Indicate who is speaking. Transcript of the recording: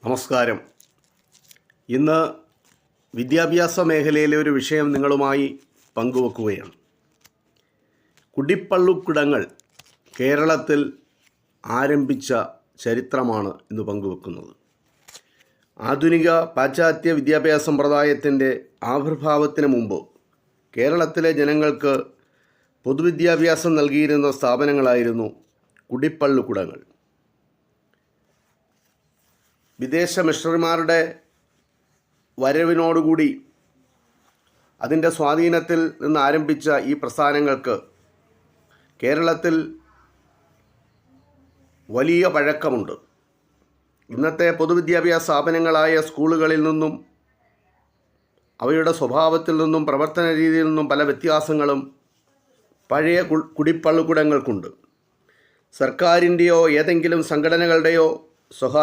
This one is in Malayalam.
Speaker 1: നമസ്കാരം. ഇന്ന് വിദ്യാഭ്യാസ മേഖലയിലെ ഒരു വിഷയം നിങ്ങളുമായി പങ്കുവെക്കുകയാണ്. കുടിപ്പള്ളിക്കൂടങ്ങൾ കേരളത്തിൽ ആരംഭിച്ച ചരിത്രമാണ് ഇന്ന് പങ്കുവെക്കുന്നത്. ആധുനിക പാശ്ചാത്യ വിദ്യാഭ്യാസ സമ്പ്രദായത്തിൻ്റെ ആവിർഭാവത്തിന് മുമ്പ് കേരളത്തിലെ ജനങ്ങൾക്ക് പൊതുവിദ്യാഭ്യാസം നൽകിയിരുന്ന സ്ഥാപനങ്ങളായിരുന്നു കുടിപ്പള്ളിക്കൂടങ്ങൾ. വിദേശ മിഷണറിമാരുടെ വരവിനോടുകൂടി അതിൻ്റെ സ്വാധീനത്തിൽ നിന്ന് ആരംഭിച്ച ഈ പ്രസ്ഥാനങ്ങൾക്ക് കേരളത്തിൽ വലിയ പഴക്കമുണ്ട്. ഇന്നത്തെ പൊതുവിദ്യാഭ്യാസ സ്ഥാപനങ്ങളായ സ്കൂളുകളിൽ നിന്നും അവയുടെ സ്വഭാവത്തിൽ നിന്നും പ്രവർത്തന രീതിയിൽ നിന്നും പല വ്യത്യാസങ്ങളും പഴയ കുടിപ്പള്ളിക്കൂടങ്ങൾക്കുണ്ട്. സർക്കാരിൻ്റെയോ ഏതെങ്കിലും സംഘടനകളുടെയോ